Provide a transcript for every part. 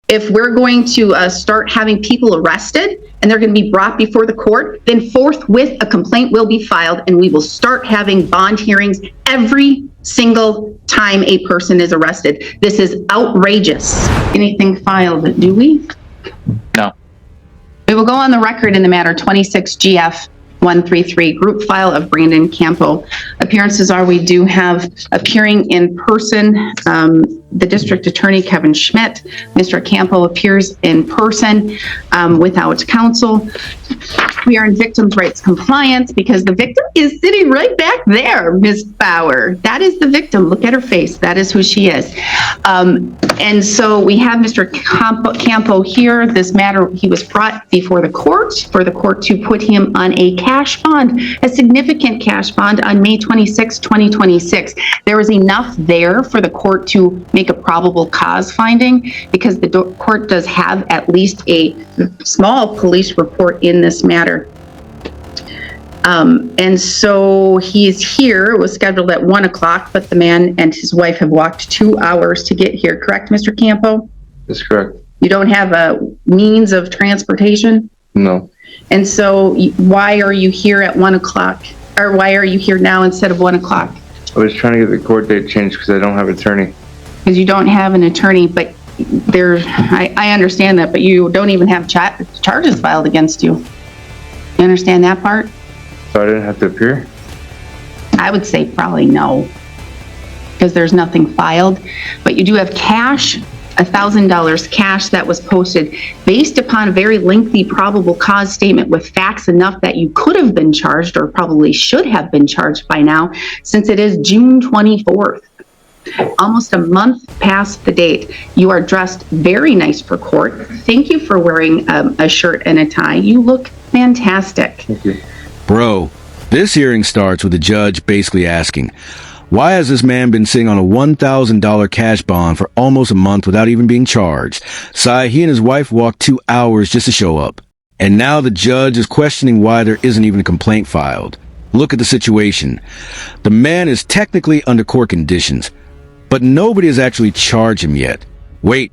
if we're going to start having people arrested and they're going to be brought before the court, then forthwith a complaint will be filed and we will start having bond hearings every single time a person is arrested. This is outrageous. Anything filed, do we? No. We will go on the record in the matter 26 GF 133, group file of Brandon Campo. Appearances are we do have appearing in person the district attorney Kevin Schmidt. Mr. Campo appears in person without counsel. We are in victims' rights compliance because the victim is sitting right back there, Ms. Bauer. That is the victim. Look at her face. That is who she is. And so we have Mr. Campo here. This matter, he was brought before the court for the court to put him on a cash bond, a significant cash bond on May 26, 2026. There was enough there for the court to make a probable cause finding because the court does have at least a small police report in this matter. And so he is here. It was scheduled at 1 o'clock, but the man and his wife have walked 2 hours to get here. Correct, Mr. Campo? That's correct. You don't have a means of transportation? No. And so why are you here at 1 o'clock? Or why are you here now instead of 1 o'clock? I was trying to get the court date changed because I don't have an attorney. Because you don't have an attorney, but I understand that, but you don't even have charges filed against you. You understand that part? So I didn't have to appear? I would say probably no, because there's nothing filed, but you do have cash, $1,000 cash that was posted based upon a very lengthy probable cause statement with facts enough that you could have been charged or probably should have been charged by now, since it is June 24th. Almost a month past the date. You are dressed very nice for court. Thank you for wearing a shirt and a tie. You look fantastic. Thank you. Bro, this hearing starts with the judge basically asking, why has this man been sitting on a $1,000 cash bond for almost a month without even being charged? He and his wife walked 2 hours just to show up. And now the judge is questioning why there isn't even a complaint filed. Look at the situation. The man is technically under court conditions, but nobody has actually charged him yet. Wait,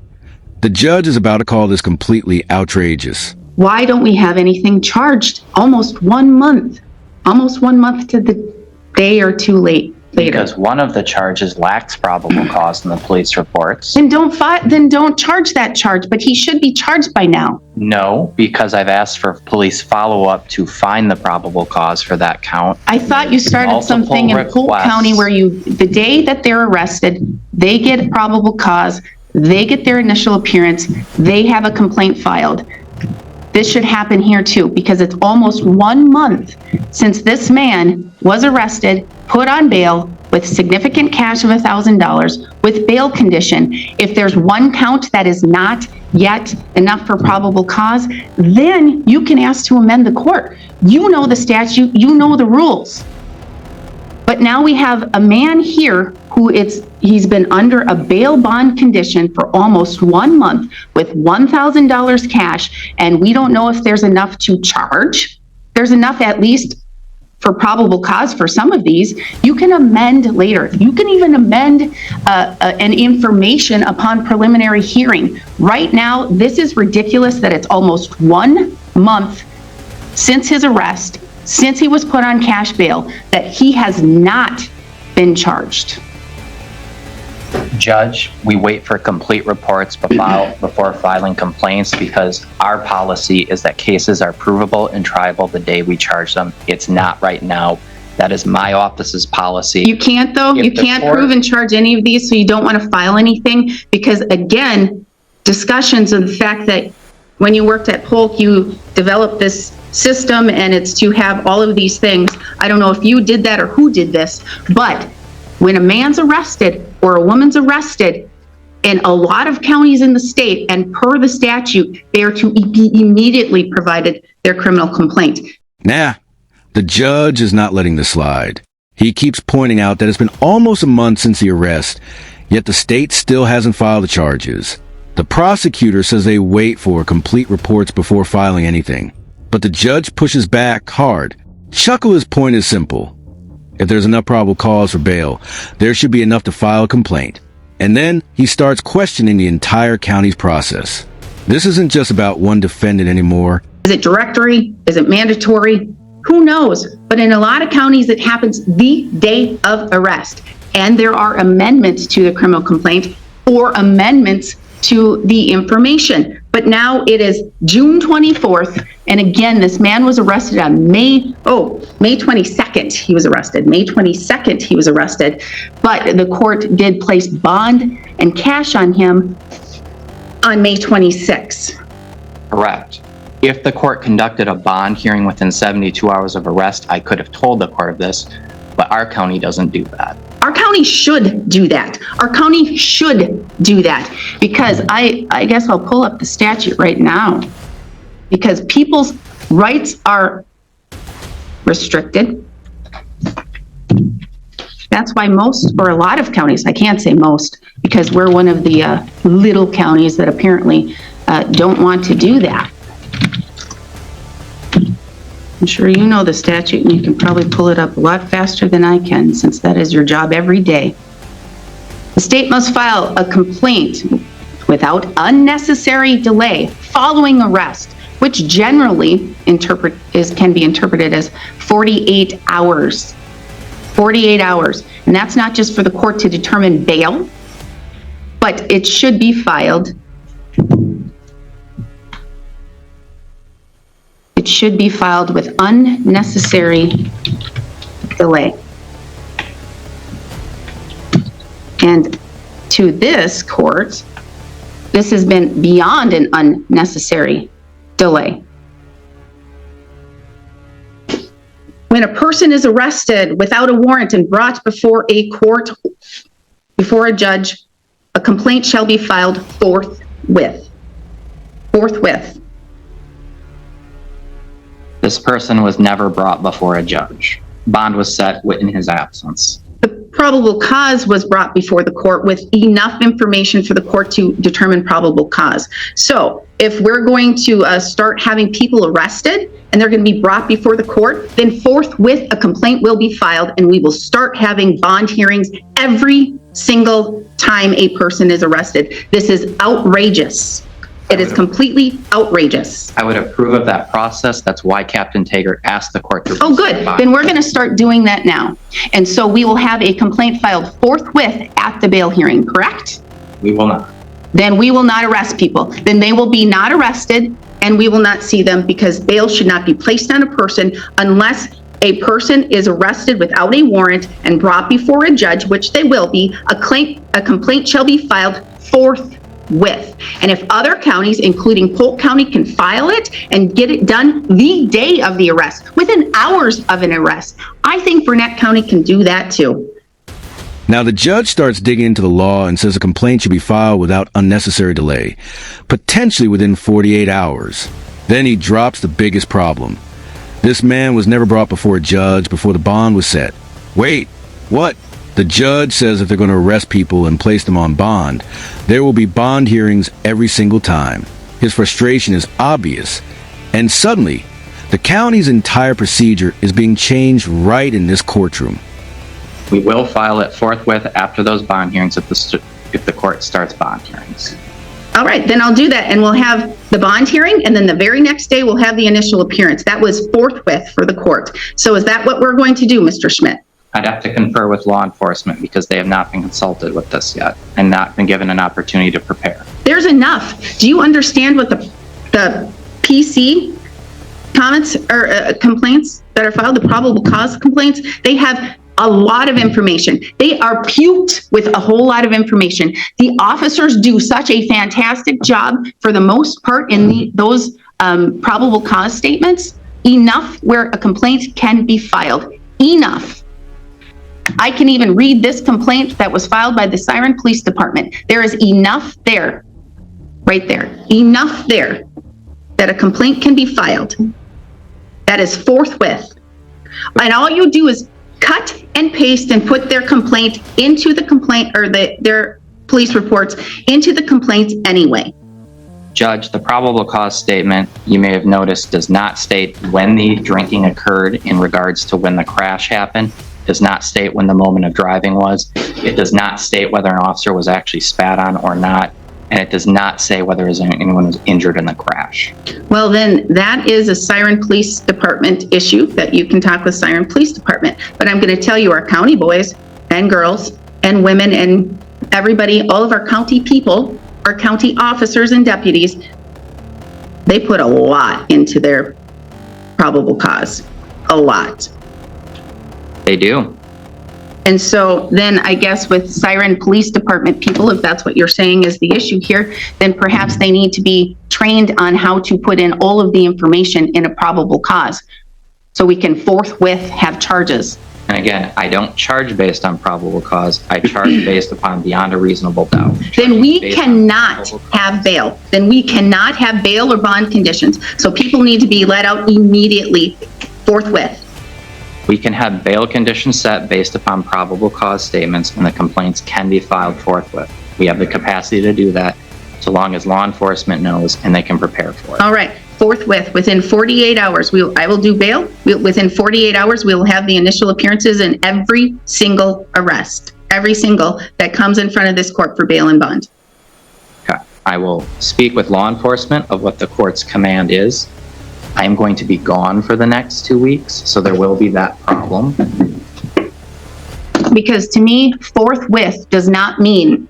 the judge is about to call this completely outrageous. Why don't we have anything charged? Almost 1 month. Almost 1 month to the day or two later. Because one of the charges lacks probable cause in the police reports. Then don't charge that charge, but he should be charged by now. No, because I've asked for police follow-up to find the probable cause for that count. I thought you started something in Polk County where the day that they're arrested, they get probable cause, they get their initial appearance, they have a complaint filed. This should happen here too, because it's almost 1 month since this man was arrested, put on bail with significant cash of $1,000 with bail condition. If there's one count that is not yet enough for probable cause, then you can ask to amend the court. You know the statute, you know the rules. But now we have a man here who he's been under a bail bond condition for almost 1 month with $1,000 cash, and we don't know if there's enough to charge. There's enough at least for probable cause for some of these. You can amend later. You can even amend an information upon preliminary hearing. Right now, this is ridiculous that it's almost 1 month since his arrest, since he was put on cash bail, that he has not been charged. Judge, we wait for complete reports before filing complaints because our policy is that cases are provable and triable the day we charge them. It's not right now. That is my office's policy. You can't though? You can't prove and charge any of these, so you don't want to file anything? Because again, discussions of the fact that when you worked at Polk, you developed this system and it's to have all of these things. I don't know if you did that or who did this, but when a man's arrested or a woman's arrested in a lot of counties in the state and per the statute, they are to be immediately provided their criminal complaint. Nah, the judge is not letting this slide. He keeps pointing out that it's been almost a month since the arrest, yet the state still hasn't filed the charges. The prosecutor says they wait for complete reports before filing anything, but the judge pushes back hard. Chuckle's point is simple. If there's enough probable cause for bail, there should be enough to file a complaint. And then he starts questioning the entire county's process. This isn't just about one defendant anymore. Is it directory? Is it mandatory? Who knows? But in a lot of counties, it happens the day of arrest. And there are amendments to the criminal complaint or amendments to the information. But now it is June 24th. And again, this man was arrested on May 22nd, he was arrested. May 22nd, he was arrested. But the court did place bond and cash on him on May 26th. Correct. If the court conducted a bond hearing within 72 hours of arrest, I could have told the court of this, but our county doesn't do that. Our county should do that. Our county should do that, because I guess I'll pull up the statute right now, because people's rights are restricted. That's why most, or a lot of counties, I can't say most, because we're one of the little counties that apparently don't want to do that. I'm sure you know the statute, and you can probably pull it up a lot faster than I can, since that is your job every day. The state must file a complaint without unnecessary delay following arrest, which generally can be interpreted as 48 hours. 48 hours. And that's not just for the court to determine bail, but it should be filed. It should be filed with unnecessary delay. And to this court, this has been beyond an unnecessary delay. When a person is arrested without a warrant and brought before a court, before a judge, a complaint shall be filed forthwith. Forthwith. This person was never brought before a judge. Bond was set in his absence. The probable cause was brought before the court with enough information for the court to determine probable cause. So if we're going to start having people arrested and they're going to be brought before the court, then forthwith a complaint will be filed, and we will start having bond hearings every single time a person is arrested. This is outrageous. It is completely outrageous. I would approve of that process. That's why Captain Taggart asked the court to... Oh, good. Then we're going to start doing that now. And so we will have a complaint filed forthwith at the bail hearing, correct? We will not. Then we will not arrest people. Then they will be not arrested, and we will not see them, because bail should not be placed on a person unless a person is arrested without a warrant and brought before a judge, which they will be. A complaint shall be filed forthwith. And if other counties, including Polk County, can file it and get it done the day of the arrest, within hours of an arrest, I think Burnett County can do that too. Now the judge starts digging into the law and says a complaint should be filed without unnecessary delay, potentially within 48 hours. Then he drops the biggest problem. This man was never brought before a judge before the bond was set. Wait, what? The judge says if they're going to arrest people and place them on bond, there will be bond hearings every single time. His frustration is obvious. And suddenly, the county's entire procedure is being changed right in this courtroom. We will file it forthwith after those bond hearings if the court starts bond hearings. All right, then I'll do that, and we'll have the bond hearing, and then the very next day we'll have the initial appearance. That was forthwith for the court. So is that what we're going to do, Mr. Schmidt? I'd have to confer with law enforcement, because they have not been consulted with this yet and not been given an opportunity to prepare. There's enough. Do you understand what the PC comments or complaints that are filed, the probable cause complaints? They have a lot of information. They are puked with a whole lot of information. The officers do such a fantastic job for the most part in those probable cause statements. Enough where a complaint can be filed. Enough. I can even read this complaint that was filed by the Siren Police Department. There is enough there, right there, enough there that a complaint can be filed. That is forthwith. And all you do is cut and paste and put their complaint into the complaint, or their police reports into the complaints anyway. Judge, the probable cause statement, you may have noticed, does not state when the drinking occurred in regards to when the crash happened. does not state when the moment of driving was. It does not state whether an officer was actually spat on or not. And it does not say whether anyone was injured in the crash. Well, then that is a Siren Police Department issue that you can talk with Siren Police Department. But I'm going to tell you, our county boys and girls and women and everybody, all of our county people, our county officers and deputies, they put a lot into their probable cause. A lot. They do. And so then I guess with Siren Police Department people, if that's what you're saying is the issue here, then perhaps they need to be trained on how to put in all of the information in a probable cause so we can forthwith have charges. And again, I don't charge based on probable cause. I charge based upon beyond a reasonable doubt. Then we cannot have bail. Then we cannot have bail or bond conditions. So people need to be let out immediately, forthwith. We can have bail conditions set based upon probable cause statements, and the complaints can be filed forthwith. We have the capacity to do that so long as law enforcement knows and they can prepare for it. All right, forthwith, within 48 hours, I will do bail. Within 48 hours, we will have the initial appearances in every single arrest, every single that comes in front of this court for bail and bond. Okay. I will speak with law enforcement of what the court's command is. I am going to be gone for the next 2 weeks, so there will be that problem. Because to me, forthwith does not mean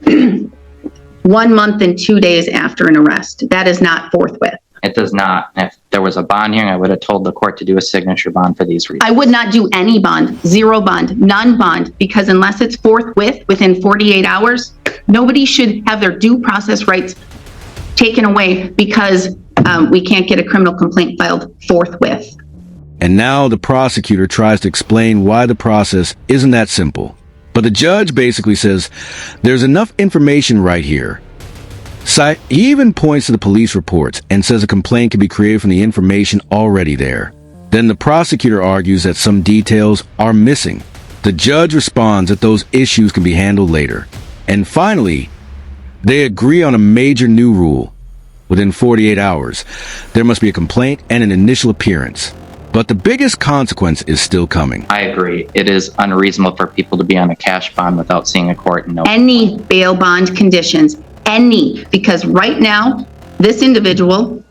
1 month and 2 days after an arrest. That is not forthwith. It does not. If there was a bond hearing, I would have told the court to do a signature bond for these reasons. I would not do any bond, zero bond, none bond, because unless it's forthwith within 48 hours, nobody should have their due process rights taken away because we can't get a criminal complaint filed forthwith. And now the prosecutor tries to explain why the process isn't that simple. But the judge basically says, there's enough information right here. He even points to the police reports and says a complaint can be created from the information already there. Then the prosecutor argues that some details are missing. The judge responds that those issues can be handled later. And finally, they agree on a major new rule. Within 48 hours, there must be a complaint and an initial appearance. But the biggest consequence is still coming. I agree. It is unreasonable for people to be on a cash bond without seeing a court and no. Any bail bond conditions, because right now, this individual,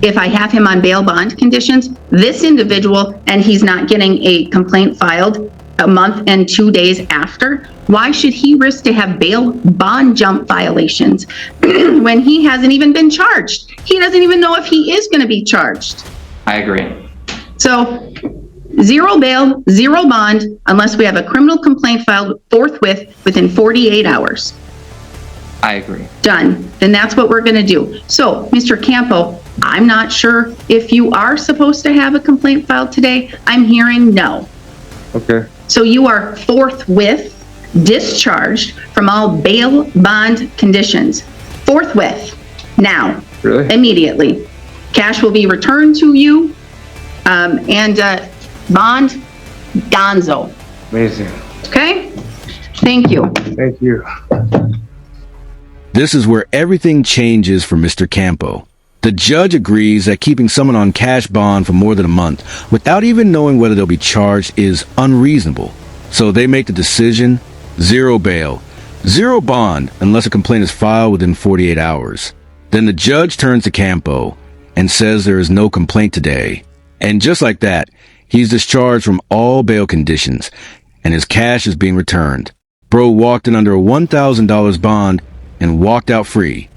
if I have him on bail bond conditions, this individual, and he's not getting a complaint filed a month and 2 days after, why should he risk to have bail bond jump violations when he hasn't even been charged? He doesn't even know if he is going to be charged. I agree. So zero bail, zero bond, unless we have a criminal complaint filed forthwith within 48 hours. I agree. Done. Then that's what we're going to do. So, Mr. Campo, I'm not sure if you are supposed to have a complaint filed today. I'm hearing no. Okay. So you are forthwith discharged from all bail bond conditions. Forthwith. Now. Really? Immediately. Cash will be returned to you. And bond, gonzo. Amazing. Okay? Thank you. Thank you. This is where everything changes for Mr. Campo. The judge agrees that keeping someone on cash bond for more than a month without even knowing whether they'll be charged is unreasonable. So they make the decision, zero bail, zero bond unless a complaint is filed within 48 hours. Then the judge turns to Campo and says there is no complaint today. And just like that, he's discharged from all bail conditions and his cash is being returned. Bro walked in under a $1,000 bond and walked out free.